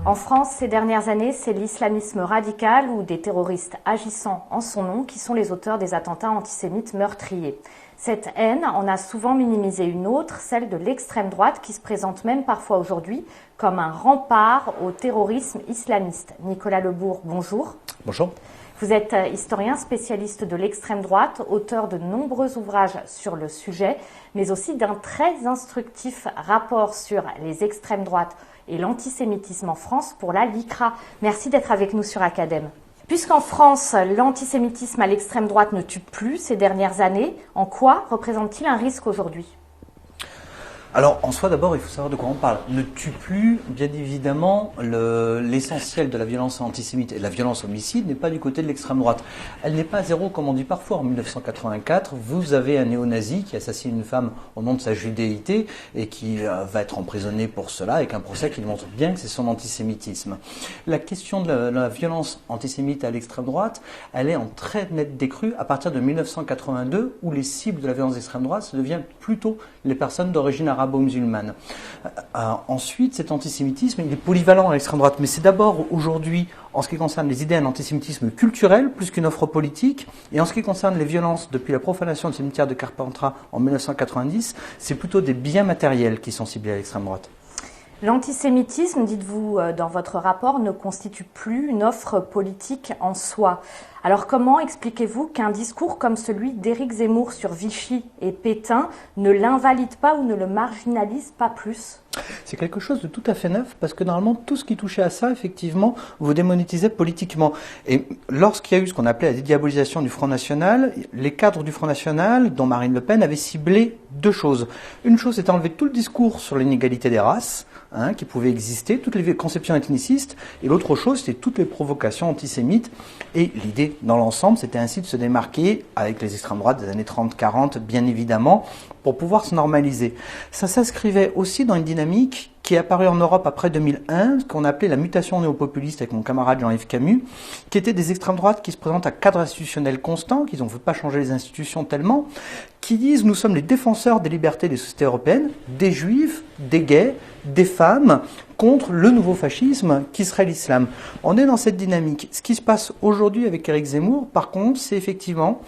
En France, ces dernières années, c'est l'islamisme radical ou des terroristes agissant en son nom qui sont les auteurs des attentats antisémites meurtriers. Cette haine en a souvent minimisé une autre, celle de l'extrême droite, qui se présente même parfois aujourd'hui comme un rempart au terrorisme islamiste. Nicolas Lebourg, bonjour. Bonjour. Vous êtes historien spécialiste de l'extrême droite, auteur de nombreux ouvrages sur le sujet, mais aussi d'un très instructif rapport sur les extrêmes droites et l'antisémitisme en France pour la LICRA. Merci d'être avec nous sur Academ. Puisqu'en France, l'antisémitisme à l'extrême droite ne tue plus ces dernières années, en quoi représente-t-il un risque aujourd'hui ? Alors, en soi, d'abord, il faut savoir de quoi on parle. Ne tue plus, bien évidemment, l'essentiel de la violence antisémite et de la violence homicide n'est pas du côté de l'extrême droite. Elle n'est pas à zéro, comme on dit parfois. En 1984, vous avez un néo-nazi qui assassine une femme au nom de sa judéité et qui va être emprisonné pour cela, avec un procès qui montre bien que c'est son antisémitisme. La question de la violence antisémite à l'extrême droite, elle est en très nette décrue à partir de 1982, où les cibles de la violence d'extrême droite, ça devient plutôt les personnes d'origine arabo-musulmane. Ensuite, cet antisémitisme, il est polyvalent à l'extrême droite, mais c'est d'abord aujourd'hui, en ce qui concerne les idées, un antisémitisme culturel plus qu'une offre politique, et en ce qui concerne les violences depuis la profanation du cimetière de Carpentras en 1990, c'est plutôt des biens matériels qui sont ciblés à l'extrême droite. L'antisémitisme, dites-vous dans votre rapport, ne constitue plus une offre politique en soi. Alors comment expliquez-vous qu'un discours comme celui d'Éric Zemmour sur Vichy et Pétain ne l'invalide pas ou ne le marginalise pas plus ? C'est quelque chose de tout à fait neuf, parce que normalement, tout ce qui touchait à ça, effectivement, vous démonétisait politiquement. Et lorsqu'il y a eu ce qu'on appelait la dédiabolisation du Front National, les cadres du Front National, dont Marine Le Pen, avaient ciblé deux choses. Une chose, c'est enlever tout le discours sur l'inégalité des races, qui pouvait exister, toutes les conceptions ethnicistes, et l'autre chose, c'était toutes les provocations antisémites. Et l'idée, dans l'ensemble, c'était ainsi de se démarquer, avec les extrêmes droites des années 30-40, bien évidemment, pour pouvoir se normaliser. Ça s'inscrivait aussi dans une dynamique qui est apparue en Europe après 2001, ce qu'on appelait la mutation néopopuliste avec mon camarade Jean-Yves Camus, qui étaient des extrêmes droites qui se présentent à cadre institutionnel constant, qui ne veulent pas changer les institutions tellement, qui disent nous sommes les défenseurs des libertés des sociétés européennes, des juifs, des gays, des femmes, contre le nouveau fascisme qui serait l'islam. On est dans cette dynamique. Ce qui se passe aujourd'hui avec Éric Zemmour, par contre, c'est effectivement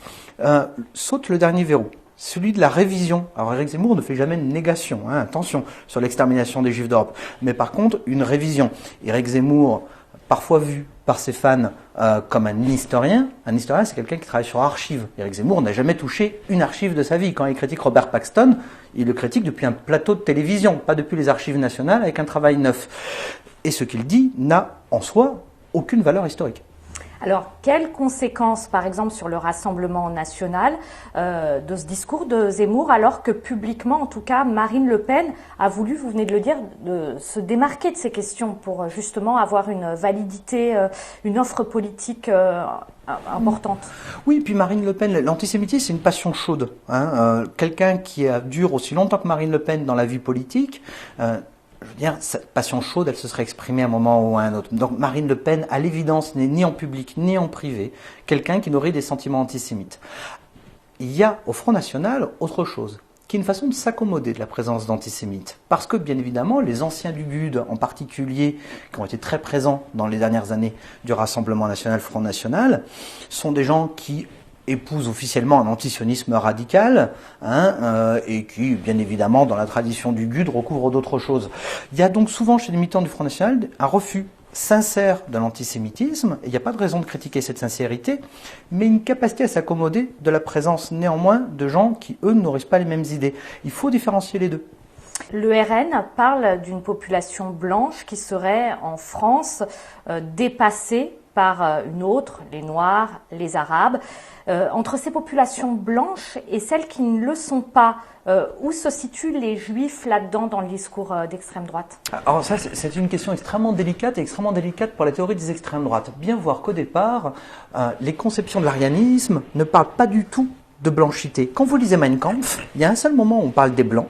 saute le dernier verrou. Celui de la révision. Alors Éric Zemmour ne fait jamais une négation, attention, sur l'extermination des Juifs d'Europe. Mais par contre, une révision. Éric Zemmour, parfois vu par ses fans comme un historien, c'est quelqu'un qui travaille sur archives. Éric Zemmour n'a jamais touché une archive de sa vie. Quand il critique Robert Paxton, il le critique depuis un plateau de télévision, pas depuis les archives nationales avec un travail neuf. Et ce qu'il dit n'a en soi aucune valeur historique. Alors, quelles conséquences, par exemple, sur le Rassemblement national de ce discours de Zemmour, alors que publiquement, en tout cas, Marine Le Pen a voulu, vous venez de le dire, de se démarquer de ces questions pour justement avoir une validité, une offre politique importante. Oui, puis Marine Le Pen, l'antisémitisme, c'est une passion chaude. Quelqu'un qui dure aussi longtemps que Marine Le Pen dans la vie politique, je veux dire, cette passion chaude, elle se serait exprimée à un moment ou à un autre. Donc Marine Le Pen, à l'évidence, n'est ni en public ni en privé quelqu'un qui nourrit des sentiments antisémites. Il y a au Front National autre chose, qui est une façon de s'accommoder de la présence d'antisémites. Parce que, bien évidemment, les anciens du GUD, en particulier, qui ont été très présents dans les dernières années du Rassemblement National, Front National, sont des gens qui épouse officiellement un antisionisme radical et qui, bien évidemment, dans la tradition du GUD, recouvre d'autres choses. Il y a donc souvent chez les militants du Front National un refus sincère de l'antisémitisme, et il n'y a pas de raison de critiquer cette sincérité, mais une capacité à s'accommoder de la présence néanmoins de gens qui, eux, ne nourrissent pas les mêmes idées. Il faut différencier les deux. Le RN parle d'une population blanche qui serait en France dépassée par une autre, les Noirs, les Arabes. Entre ces populations blanches et celles qui ne le sont pas, où se situent les Juifs là-dedans dans le discours d'extrême droite ? Alors ça, c'est une question extrêmement délicate et extrêmement délicate pour la théorie des extrêmes droites. Bien voir qu'au départ, les conceptions de l'arianisme ne parlent pas du tout de blanchité. Quand vous lisez Mein Kampf, il y a un seul moment où on parle des Blancs,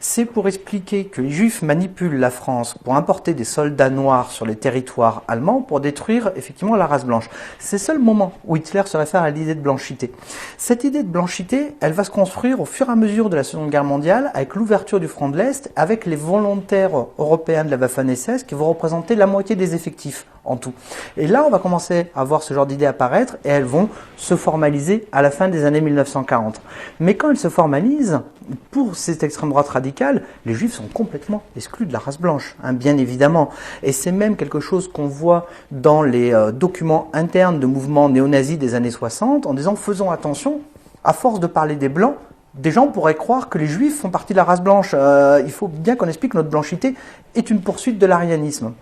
C'est pour expliquer que les Juifs manipulent la France pour importer des soldats noirs sur les territoires allemands pour détruire effectivement la race blanche. C'est le seul moment où Hitler se réfère à l'idée de blanchité. Cette idée de blanchité, elle va se construire au fur et à mesure de la Seconde Guerre mondiale avec l'ouverture du front de l'Est, avec les volontaires européens de la Waffen-SS qui vont représenter la moitié des effectifs en tout. Et là, on va commencer à voir ce genre d'idées apparaître et elles vont se formaliser à la fin des années 1940. Mais quand elles se formalisent, pour cette extrême droite radicale, les Juifs sont complètement exclus de la race blanche, bien évidemment. Et c'est même quelque chose qu'on voit dans les documents internes de mouvements néo-nazis des années 60, en disant « faisons attention, à force de parler des Blancs, des gens pourraient croire que les Juifs font partie de la race blanche. Il faut bien qu'on explique que notre blanchité est une poursuite de l'arianisme. »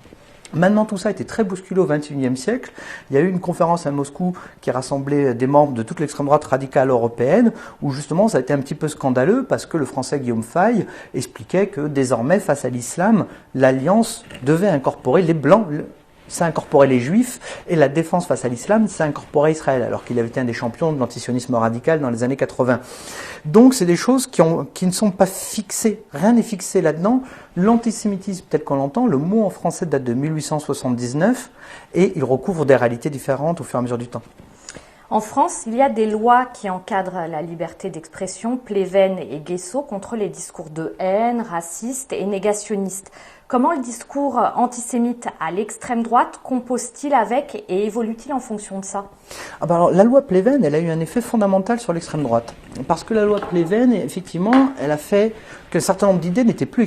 Maintenant, tout ça a été très bousculé au XXIe siècle. Il y a eu une conférence à Moscou qui rassemblait des membres de toute l'extrême droite radicale européenne, où justement ça a été un petit peu scandaleux parce que le français Guillaume Faye expliquait que désormais, face à l'islam, l'alliance devait incorporer les blancs. Ça incorporait les Juifs, et la défense face à l'islam, ça incorporait Israël, alors qu'il avait été un des champions de l'antisionisme radical dans les années 80. Donc c'est des choses qui ne sont pas fixées, rien n'est fixé là-dedans. L'antisémitisme tel qu'on l'entend, le mot en français date de 1879, et il recouvre des réalités différentes au fur et à mesure du temps. En France, il y a des lois qui encadrent la liberté d'expression, Pleven et Guesso, contre les discours de haine, racistes et négationnistes. Comment le discours antisémite à l'extrême droite compose-t-il avec et évolue-t-il en fonction de ça ? Alors, la loi Pleven, elle a eu un effet fondamental sur l'extrême droite. Parce que la loi Pleven, effectivement, elle a fait qu'un certain nombre d'idées n'étaient plus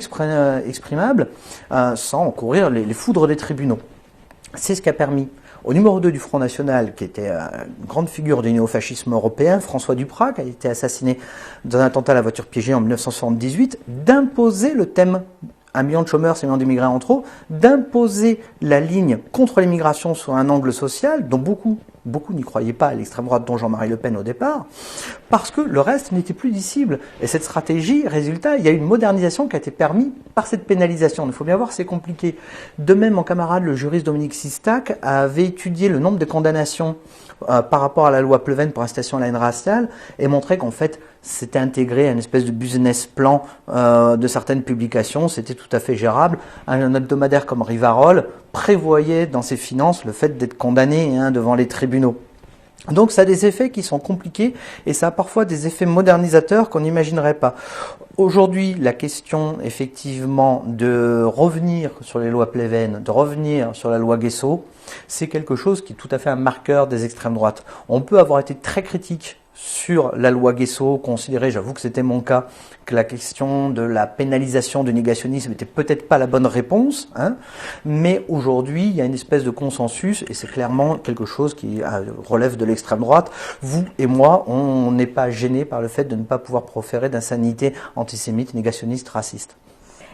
exprimables sans encourir les foudres des tribunaux. C'est ce qui a permis au numéro 2 du Front National, qui était une grande figure du néofascisme européen, François Duprat, qui a été assassiné dans un attentat à la voiture piégée en 1978, d'imposer le thème 1 million de chômeurs, 5 millions d'immigrés en trop, d'imposer la ligne contre l'immigration sur un angle social, dont beaucoup n'y croyaient pas à l'extrême droite, dont Jean-Marie Le Pen au départ, parce que le reste n'était plus dissible. Et cette stratégie, résultat, il y a eu une modernisation qui a été permise par cette pénalisation. Il faut bien voir, c'est compliqué. De même, mon camarade, le juriste Dominique Sistac, avait étudié le nombre de condamnations par rapport à la loi Pleven pour incitation à la haine raciale et montrait qu'en fait, c'était intégré à une espèce de business plan de certaines publications, c'était tout à fait gérable. Un hebdomadaire comme Rivarol prévoyait dans ses finances le fait d'être condamné devant les tribunaux. Donc ça a des effets qui sont compliqués et ça a parfois des effets modernisateurs qu'on n'imaginerait pas. Aujourd'hui, la question effectivement de revenir sur les lois Pleven, de revenir sur la loi Guesso, c'est quelque chose qui est tout à fait un marqueur des extrêmes droites. On peut avoir été très critique sur la loi Guesso, considérer, j'avoue que c'était mon cas, que la question de la pénalisation du négationnisme n'était peut-être pas la bonne réponse, mais aujourd'hui, il y a une espèce de consensus, et c'est clairement quelque chose qui relève de l'extrême droite. Vous et moi, on n'est pas gênés par le fait de ne pas pouvoir proférer d'insanité antisémite, négationniste, raciste.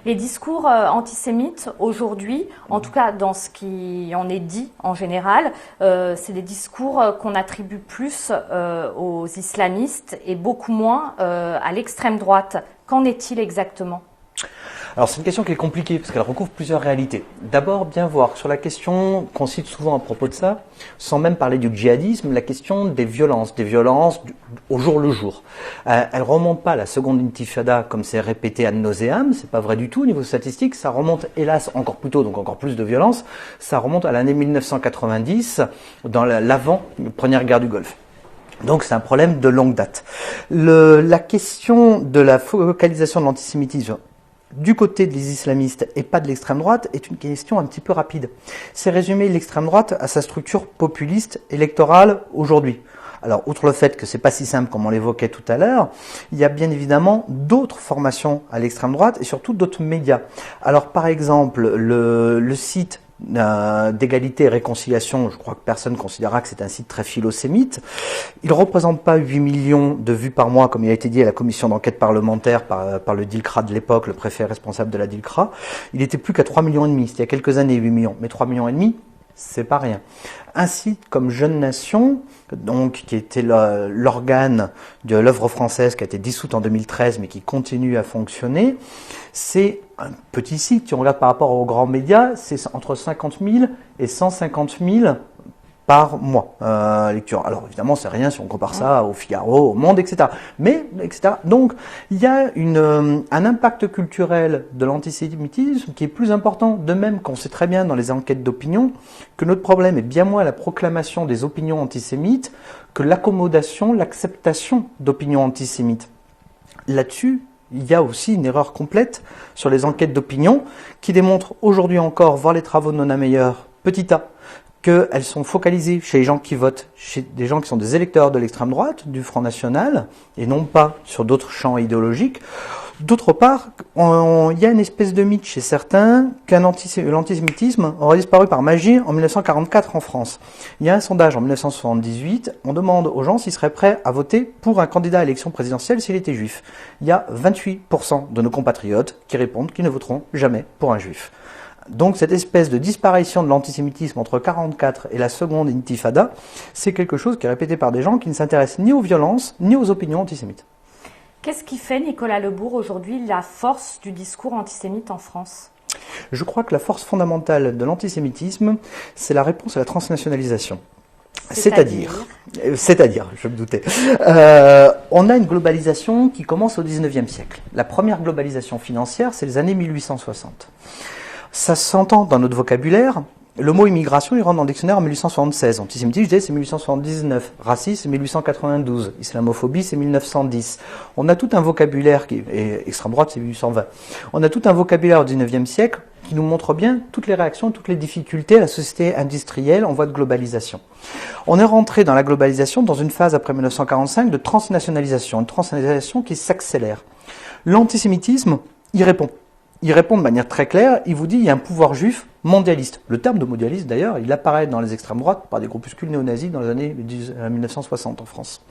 Les discours antisémites aujourd'hui, en tout cas dans ce qui en est dit en général, c'est des discours qu'on attribue plus aux islamistes et beaucoup moins à l'extrême droite. Qu'en est-il exactement ? Alors c'est une question qui est compliquée parce qu'elle recouvre plusieurs réalités. D'abord, bien voir sur la question qu'on cite souvent à propos de ça, sans même parler du djihadisme, la question des violences au jour le jour. Elle remonte pas à la seconde intifada comme c'est répété ad nauseam, c'est pas vrai du tout au niveau statistique, ça remonte hélas encore plus tôt, donc encore plus de violence, ça remonte à l'année 1990, dans l'avant première guerre du Golfe. Donc c'est un problème de longue date. La question de la focalisation de l'antisémitisme du côté des islamistes et pas de l'extrême droite est une question un petit peu rapide. C'est résumer l'extrême droite à sa structure populiste électorale aujourd'hui. Alors, outre le fait que c'est pas si simple comme on l'évoquait tout à l'heure, il y a bien évidemment d'autres formations à l'extrême droite et surtout d'autres médias. Alors, par exemple, le site d'égalité et réconciliation, je crois que personne ne considérera que c'est un site très philosémite. Il ne représente pas 8 millions de vues par mois, comme il a été dit à la commission d'enquête parlementaire par le DILCRA de l'époque, le préfet responsable de la DILCRA. Il était plus qu'à 3,5 millions. C'était il y a quelques années 8 millions. Mais 3,5 millions, c'est pas rien. Un site comme Jeune Nation, donc, qui était l'organe de l'œuvre française qui a été dissoute en 2013 mais qui continue à fonctionner, c'est un petit site, si on regarde par rapport aux grands médias, c'est entre 50 000 et 150 000 par mois, lecture. Alors évidemment, c'est rien si on compare ça au Figaro, au Monde, etc. Mais, etc. Donc, il y a un impact culturel de l'antisémitisme qui est plus important, de même qu'on sait très bien dans les enquêtes d'opinion que notre problème est bien moins la proclamation des opinions antisémites que l'accommodation, l'acceptation d'opinions antisémites. Là-dessus, il y a aussi une erreur complète sur les enquêtes d'opinion qui démontrent aujourd'hui encore, voir les travaux de Nona Meyer, petit a, qu'elles sont focalisées chez les gens qui votent, chez des gens qui sont des électeurs de l'extrême droite, du Front National, et non pas sur d'autres champs idéologiques. D'autre part, il y a une espèce de mythe chez certains que l'antisémitisme aurait disparu par magie en 1944 en France. Il y a un sondage en 1978, on demande aux gens s'ils seraient prêts à voter pour un candidat à l'élection présidentielle s'il était juif. Il y a 28% de nos compatriotes qui répondent qu'ils ne voteront jamais pour un juif. Donc cette espèce de disparition de l'antisémitisme entre 1944 et la seconde intifada, c'est quelque chose qui est répété par des gens qui ne s'intéressent ni aux violences ni aux opinions antisémites. Qu'est-ce qui fait, Nicolas Lebourg, aujourd'hui la force du discours antisémite en France ? Je crois que la force fondamentale de l'antisémitisme, c'est la réponse à la transnationalisation. C'est-à-dire, je me doutais, on a une globalisation qui commence au 19e siècle. La première globalisation financière, c'est les années 1860. Ça s'entend dans notre vocabulaire. Le mot immigration, il rentre dans le dictionnaire en 1876. Antisémitisme, je disais, c'est 1879. Racisme, c'est 1892. Islamophobie, c'est 1910. On a tout un vocabulaire, et extrême droite, c'est 1820. On a tout un vocabulaire au 19e siècle qui nous montre bien toutes les réactions, toutes les difficultés à la société industrielle en voie de globalisation. On est rentré dans la globalisation dans une phase après 1945 de transnationalisation, une transnationalisation qui s'accélère. L'antisémitisme y répond. Il répond de manière très claire, il vous dit il y a un pouvoir juif mondialiste. Le terme de mondialiste d'ailleurs, il apparaît dans les extrêmes droites par des groupuscules néo-nazis dans les années 1960 en France.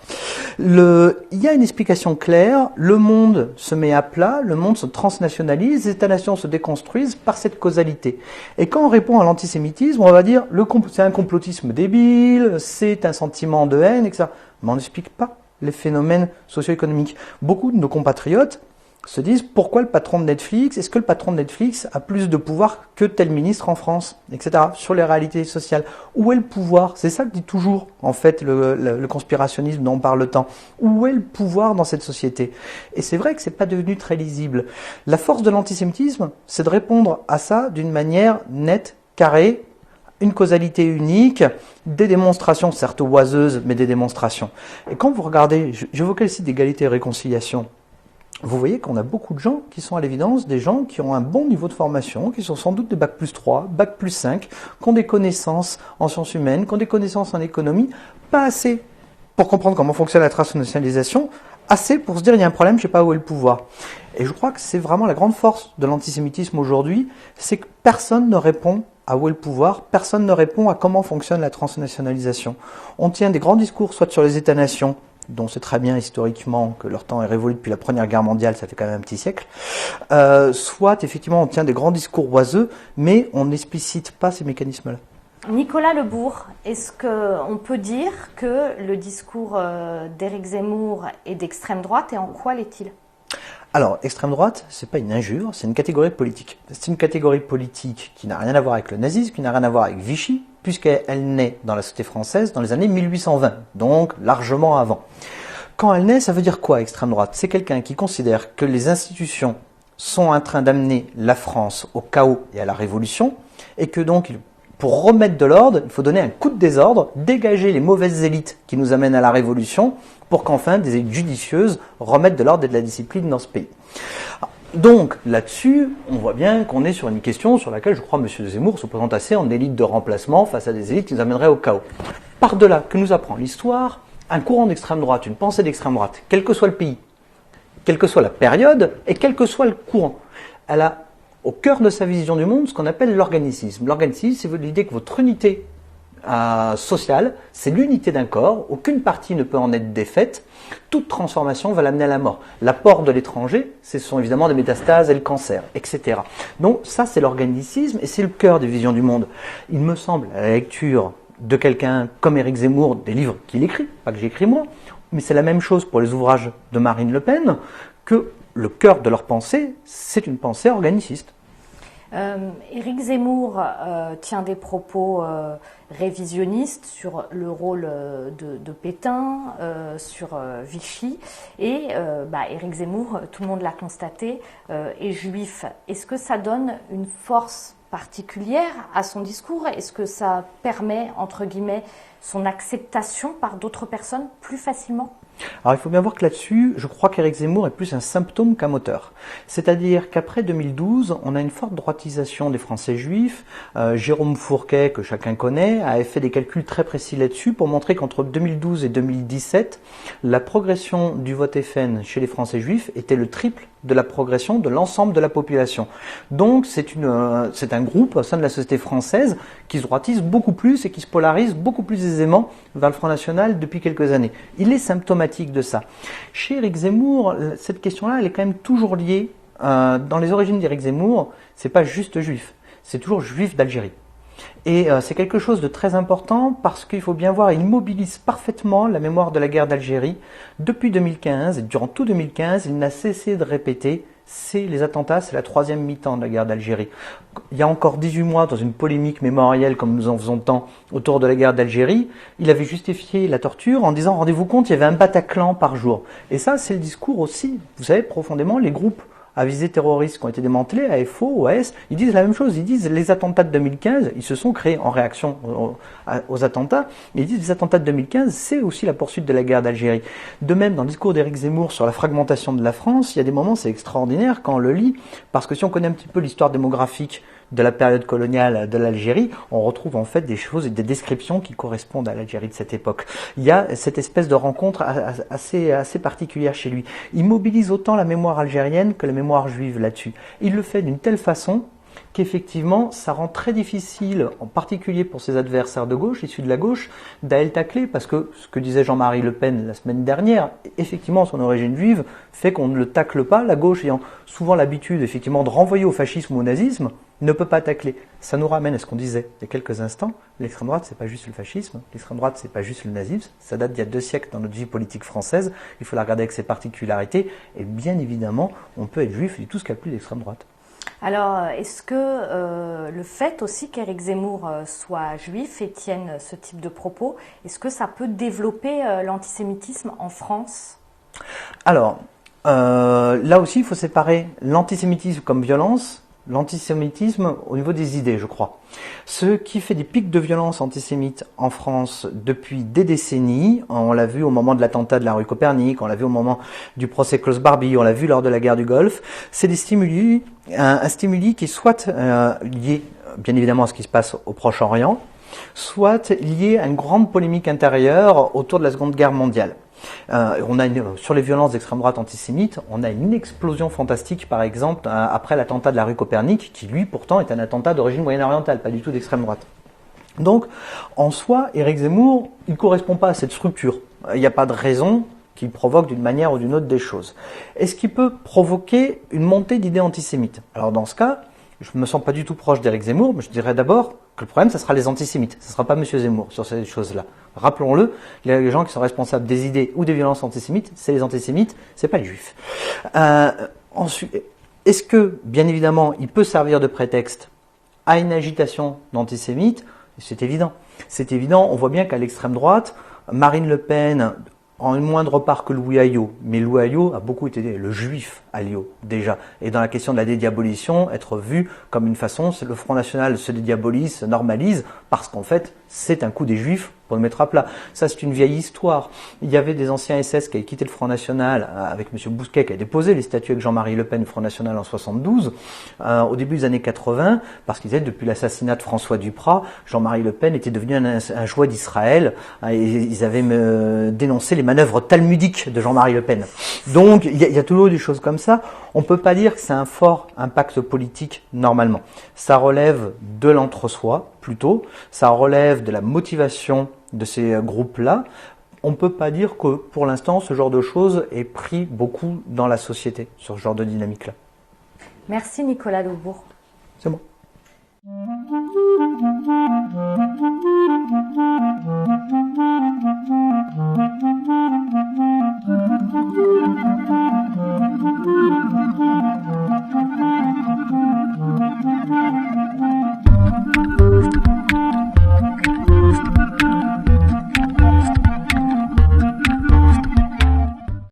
Il y a une explication claire, le monde se met à plat, le monde se transnationalise, les États-nations se déconstruisent par cette causalité. Et quand on répond à l'antisémitisme, on va dire c'est un complotisme débile, c'est un sentiment de haine, etc. Mais on n'explique pas les phénomènes socio-économiques. Beaucoup de nos compatriotes se disent pourquoi le patron de Netflix, est-ce que le patron de Netflix a plus de pouvoir que tel ministre en France, etc. sur les réalités sociales. Où est le pouvoir? C'est ça que dit toujours en fait le conspirationnisme dont on parle tant. Où est le pouvoir dans cette société? Et c'est vrai que c'est pas devenu très lisible. La force de l'antisémitisme, c'est de répondre à ça d'une manière nette, carrée, une causalité unique, des démonstrations, certes oiseuses, mais des démonstrations. Et quand vous regardez, j'évoquais le site d'égalité et réconciliation, vous voyez qu'on a beaucoup de gens qui sont à l'évidence des gens qui ont un bon niveau de formation, qui sont sans doute des bac plus 3, bac plus 5, qui ont des connaissances en sciences humaines, qui ont des connaissances en économie, pas assez pour comprendre comment fonctionne la transnationalisation, assez pour se dire il y a un problème, je ne sais pas où est le pouvoir. Et je crois que c'est vraiment la grande force de l'antisémitisme aujourd'hui, c'est que personne ne répond à où est le pouvoir, personne ne répond à comment fonctionne la transnationalisation. On tient des grands discours, soit sur les États-nations, dont c'est très bien historiquement que leur temps est révolu depuis la Première Guerre mondiale, ça fait quand même un petit siècle, soit effectivement on tient des grands discours oiseux, mais on n'explicite pas ces mécanismes-là. Nicolas Lebourg, est-ce qu'on peut dire que le discours d'Éric Zemmour est d'extrême droite et en quoi l'est-il ? Alors, extrême droite, c'est pas une injure, c'est une catégorie politique. C'est une catégorie politique qui n'a rien à voir avec le nazisme, qui n'a rien à voir avec Vichy, puisqu'elle naît dans la société française dans les années 1820, donc largement avant. Quand elle naît, ça veut dire quoi, extrême droite? C'est quelqu'un qui considère que les institutions sont en train d'amener la France au chaos et à la révolution, et que donc, pour remettre de l'ordre, il faut donner un coup de désordre, dégager les mauvaises élites qui nous amènent à la révolution, pour qu'enfin des élites judicieuses remettent de l'ordre et de la discipline dans ce pays. Donc là-dessus, on voit bien qu'on est sur une question sur laquelle je crois M. Zemmour se présente assez en élite de remplacement face à des élites qui nous amèneraient au chaos. Par-delà, que nous apprend l'histoire, un courant d'extrême droite, une pensée d'extrême droite, quel que soit le pays, quelle que soit la période et quel que soit le courant, elle a au cœur de sa vision du monde ce qu'on appelle l'organicisme. L'organicisme, c'est l'idée que votre unité sociale, c'est l'unité d'un corps, aucune partie ne peut en être défaite, toute transformation va l'amener à la mort. L'apport de l'étranger, ce sont évidemment des métastases et le cancer, etc. Donc ça, c'est l'organicisme et c'est le cœur des visions du monde. Il me semble, à la lecture de quelqu'un comme Éric Zemmour, des livres qu'il écrit, pas que j'écris moi, mais c'est la même chose pour les ouvrages de Marine Le Pen, que le cœur de leur pensée, c'est une pensée organiciste. Éric Zemmour tient des propos révisionnistes sur le rôle de Pétain, sur Vichy. Et Éric Zemmour, tout le monde l'a constaté, est juif. Est-ce que ça donne une force particulière à son discours? Est-ce que ça permet, entre guillemets, son acceptation par d'autres personnes plus facilement? Alors il faut bien voir que là-dessus, je crois qu'Éric Zemmour est plus un symptôme qu'un moteur. C'est-à-dire qu'après 2012, on a une forte droitisation des Français juifs. Jérôme Fourquet, que chacun connaît, a fait des calculs très précis là-dessus pour montrer qu'entre 2012 et 2017, la progression du vote FN chez les Français juifs était le triple de la progression de l'ensemble de la population. Donc c'est un groupe au sein de la société française qui se droitise beaucoup plus et qui se polarise beaucoup plus aisément vers le Front National depuis quelques années. Il est symptomatique de ça. Chez Éric Zemmour, cette question-là, elle est quand même toujours liée. Dans les origines d'Éric Zemmour, c'est pas juste juif, c'est toujours juif d'Algérie. Et c'est quelque chose de très important parce qu'il faut bien voir, il mobilise parfaitement la mémoire de la guerre d'Algérie. Depuis 2015, et durant tout 2015, il n'a cessé de répéter, c'est les attentats, c'est la troisième mi-temps de la guerre d'Algérie. Il y a encore 18 mois, dans une polémique mémorielle comme nous en faisons tant autour de la guerre d'Algérie, il avait justifié la torture en disant, rendez-vous compte, il y avait un Bataclan par jour. Et ça, c'est le discours aussi, vous savez, profondément, les groupes à visée terroriste qui ont été démantelés, AFO, OAS, ils disent la même chose. Ils disent les attentats de 2015, ils se sont créés en réaction aux attentats, mais ils disent les attentats de 2015, c'est aussi la poursuite de la guerre d'Algérie. De même, dans le discours d'Éric Zemmour sur la fragmentation de la France, il y a des moments, c'est extraordinaire quand on le lit, parce que si on connaît un petit peu l'histoire démographique de la période coloniale de l'Algérie, on retrouve en fait des choses et des descriptions qui correspondent à l'Algérie de cette époque. Il y a cette espèce de rencontre assez particulière chez lui. Il mobilise autant la mémoire algérienne que la mémoire juive là-dessus. Il le fait d'une telle façon qu'effectivement, ça rend très difficile, en particulier pour ses adversaires de gauche, issus de la gauche, d'aller le tacler, parce que ce que disait Jean-Marie Le Pen la semaine dernière, effectivement, son origine juive fait qu'on ne le tacle pas, la gauche ayant souvent l'habitude, effectivement, de renvoyer au fascisme ou au nazisme, ne peut pas tacler. Ça nous ramène à ce qu'on disait il y a quelques instants, l'extrême droite, c'est pas juste le fascisme, l'extrême droite, c'est pas juste le nazisme, ça date d'il y a 2 siècles dans notre vie politique française, il faut la regarder avec ses particularités, et bien évidemment, on peut être juif et tout ce qu'il y a plus d'extrême droite. Alors, est-ce que le fait aussi qu'Éric Zemmour soit juif et tienne ce type de propos, est-ce que ça peut développer l'antisémitisme en France? Alors, là aussi, il faut séparer l'antisémitisme comme violence, l'antisémitisme au niveau des idées, je crois. Ce qui fait des pics de violence antisémite en France depuis des décennies, on l'a vu au moment de l'attentat de la rue Copernic, on l'a vu au moment du procès Klaus Barbie, on l'a vu lors de la guerre du Golfe, c'est des stimuli, un stimuli qui est soit lié bien évidemment à ce qui se passe au Proche-Orient, soit lié à une grande polémique intérieure autour de la Seconde Guerre mondiale. Sur les violences d'extrême droite antisémite, on a une explosion fantastique, par exemple, après l'attentat de la rue Copernic, qui lui, pourtant, est un attentat d'origine moyen-orientale, pas du tout d'extrême droite. Donc, en soi, Éric Zemmour, il ne correspond pas à cette structure. Il n'y a pas de raison qu'il provoque d'une manière ou d'une autre des choses. Est-ce qu'il peut provoquer une montée d'idées antisémites? Alors, dans ce cas, je ne me sens pas du tout proche d'Éric Zemmour, mais je dirais d'abord que le problème, ça sera les antisémites. Ce ne sera pas M. Zemmour sur ces choses-là. Rappelons-le, les gens qui sont responsables des idées ou des violences antisémites, c'est les antisémites, c'est pas les juifs. Ensuite, est-ce que, bien évidemment, il peut servir de prétexte à une agitation d'antisémites? C'est évident. C'est évident, on voit bien qu'à l'extrême droite, Marine Le Pen, en une moindre part que Louis Alliot, mais Louis Alliot a beaucoup été le juif Alliot déjà. Et dans la question de la dédiabolisation, être vu comme une façon, le Front National se dédiabolise, se normalise, parce qu'en fait, c'est un coup des juifs pour le mettre à plat. Ça, c'est une vieille histoire. Il y avait des anciens SS qui avaient quitté le Front National avec M. Bousquet, qui a déposé les statuts avec Jean-Marie Le Pen, Front National en 72, au début des années 80, parce qu'ils disaient, depuis l'assassinat de François Duprat, Jean-Marie Le Pen était devenu un jouet d'Israël, et ils avaient dénoncé les manœuvres talmudiques de Jean-Marie Le Pen. Donc, il y a toujours des choses comme ça. On peut pas dire que c'est un fort impact politique normalement. Ça relève de l'entre-soi, plutôt. Ça relève de la motivation de ces groupes-là. On peut pas dire que, pour l'instant, ce genre de choses est pris beaucoup dans la société, sur ce genre de dynamique-là. Merci Nicolas Daubourg. C'est bon.